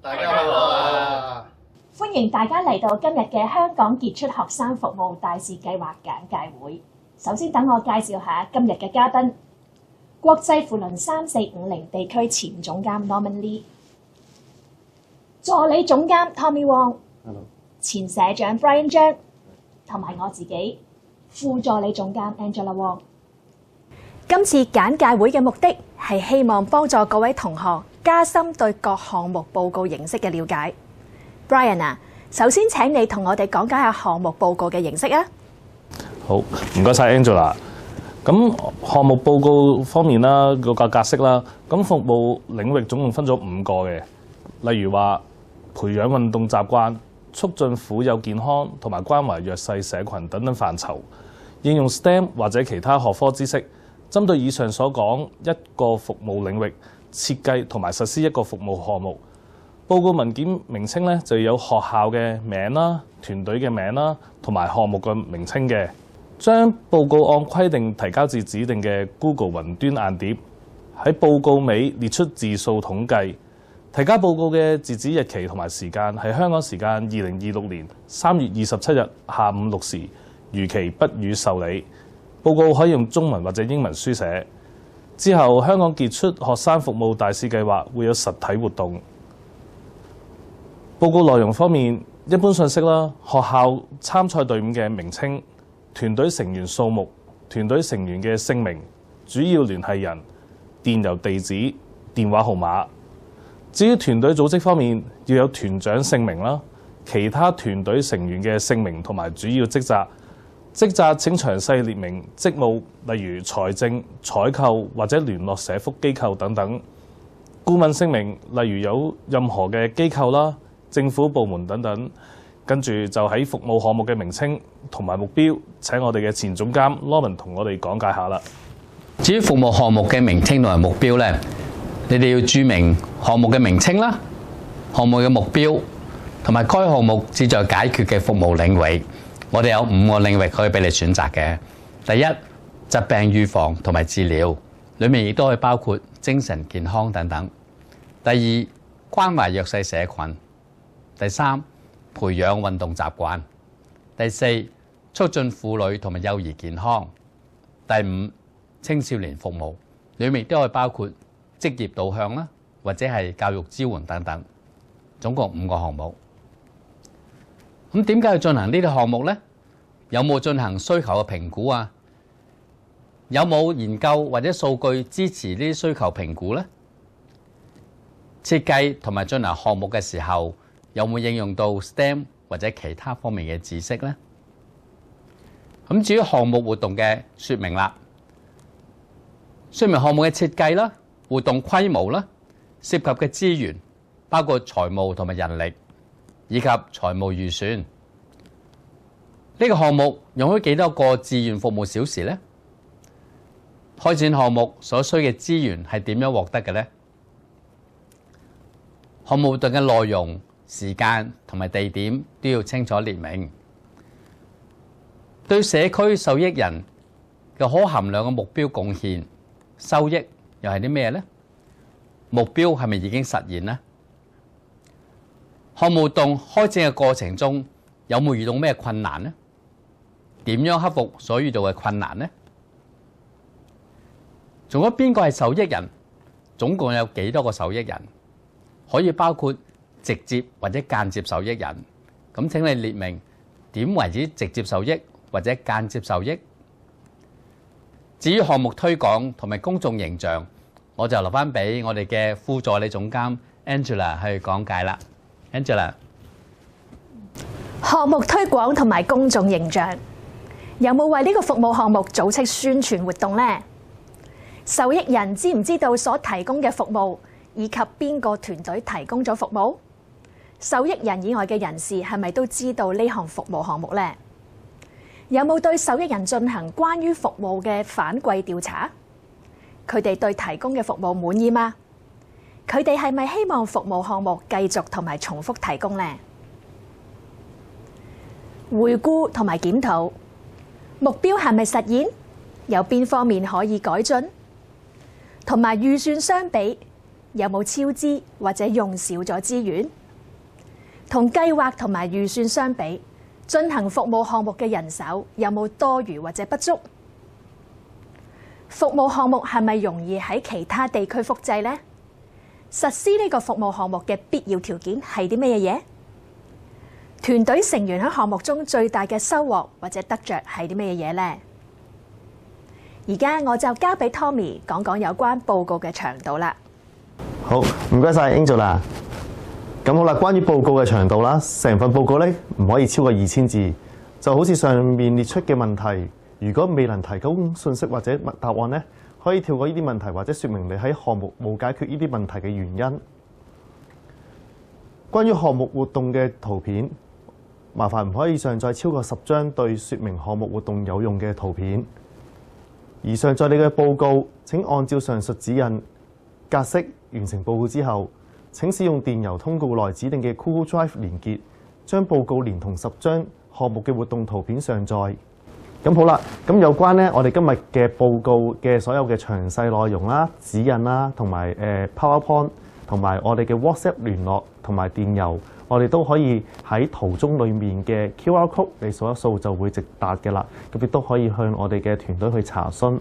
大家好啊！歡迎大家嚟到今日嘅香港傑出學生服務大使計劃簡介會。首先等我介紹下今日嘅嘉賓：國際扶輪3450地區前總監 Norman Lee， 助理總監 Tommy Wong，Hello， 前社長 Brian Zhang， 同埋我自己副助理總監 Angela Wong。今次簡介會嘅目的係希望幫助各位同學加深對各項目報告形式嘅了解。Brian 啊，首先請你同我哋講解下項目報告嘅形式啊。好，唔該晒 Angela。咁項目報告方面啦，個格式啦，咁服務領域總共分咗5個嘅，例如話培養運動習慣、促進婦幼健康同埋關懷弱勢社群等等範疇，應用 STEM 或者其他學科知識，針對以上所講一個服務領域設計同埋實施一個服務項目。報告文件名稱咧就有學校嘅名啦、團隊嘅名啦，同埋項目嘅名稱嘅。將報告按規定提交至指定嘅 Google 雲端硬碟，喺報告尾列出字數統計。提交報告嘅截止日期同埋時間係香港時間2026年3月27日下午6時，如期不予受理。報告可以用中文或者英文書寫。之後，香港傑出學生服務大使計劃會有實體活動。報告內容方面，一般信息啦，學校參賽隊伍嘅名稱、團隊成員數目、團隊成員嘅姓名、主要聯繫人、電郵地址、電話號碼。至於團隊組織方面，要有團長姓名啦，其他團隊成員嘅姓名同埋主要職責。職責請詳細列明職務，例如財政、採購或者聯絡社福機構等等。顧問姓名，例如有任何嘅機構啦、政府部門等等。跟住就喺服務項目嘅名稱同埋目標，請我哋嘅前總監 Norman 同我哋講解下啦。至於服務項目嘅名稱同埋目標咧，你哋要註明項目嘅名稱啦、項目嘅目標同埋該項目旨在解決嘅服務領域。我哋有5個領域可以俾你選擇嘅。第一，疾病預防同埋治療，裡面亦都可以包括精神健康等等。第二，關懷弱勢社群。第三，培養運動習慣。第四，促進婦女同埋幼兒健康。第五，青少年服務，裡面亦都可以包括職業導向啦，或者係教育支援等等。總共5個項目。咁點解要進行呢啲項目呢？有冇進行需求嘅評估啊？有冇研究或者數據支持呢啲需求評估呢？設計同埋進行項目嘅時候，有冇應用到 STEM 或者其他方面嘅知識呢？咁至於項目活動嘅說明啦，說明項目嘅設計啦、活動規模啦、涉及嘅資源，包括財務同埋人力，以及財務預算。呢個項目用咗幾多個志願服務小時呢？開展項目所需嘅資源係點樣獲得嘅呢？項目活動嘅內容、時間同埋地點都要清楚列明。對社區受益人嘅可衡量嘅目標貢獻、收益又係啲咩呢？目標係咪已經實現呢？項目活動開展嘅過程中有冇遇到咩困難呢？點樣克服所遇到嘅困難呢？仲有邊個係受益人？總共有幾多個受益人？可以包括直接或者間接受益人。咁請你列明點為之直接受益或者間接受益。至於項目推廣同埋公眾形象，我就留翻俾我哋嘅副助理總監 Angela 去講解啦。Angela， 項目推廣同埋公眾形象，有冇為呢個服務項目組織宣傳活動呢？受益人知唔知道所提供嘅服務，以及邊個團隊提供咗服務？受益人以外嘅人士係咪都知道呢項服務項目呢？有冇對受益人進行關於服務嘅反饋調查？佢哋對提供嘅服務滿意嗎？佢哋係咪希望服務項目繼續同埋重複提供呢？回顧同埋檢討，目標係咪實現？有邊方面可以改進？同埋預算相比，有冇超支或者用少咗資源？同計劃同埋預算相比，進行服務項目嘅人手有冇多餘或者不足？服務項目係咪容易喺其他地區複製呢？實施呢個服務項目嘅必要條件係啲咩嘢？團隊成員喺項目中最大嘅收穫或者得着係啲咩嘢呢？而家我就交俾 Tommy 講講有關報告嘅長度啦。好，唔該晒 Angel 啦。咁好啦，關於報告嘅長度啦，成份報告咧唔可以超過2000字，就好似上面列出嘅問題，如果未能提供信息或者答案咧，可以跳過呢啲問題，或者説明你喺項目冇解決呢啲問題嘅原因。關於項目活動嘅圖片，麻煩唔可以上載超過10張對説明項目活動有用嘅圖片。而上載你嘅報告，請按照上述指引格式完成報告之後，請使用電郵通告內指定嘅 Google Drive 連結，將報告連同10張項目嘅活動圖片上載。咁好啦，咁有關咧，我哋今日嘅報告嘅所有嘅詳細內容啦、指引啦，同埋PowerPoint， 同埋我哋嘅 WhatsApp 聯絡同埋電郵，我哋都可以喺圖中裡面嘅 QR code 你掃一掃就會直達嘅啦。咁亦都可以向我哋嘅團隊去查詢。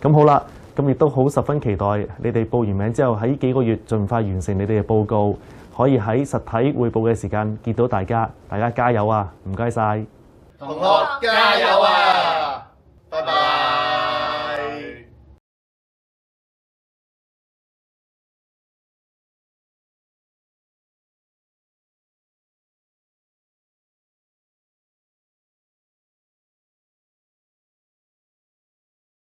咁好啦，咁亦都好十分期待你哋報完名之後喺幾個月盡快完成你哋嘅報告，可以喺實體匯報嘅時間見到大家。大家加油啊！唔該晒。同學加油啊！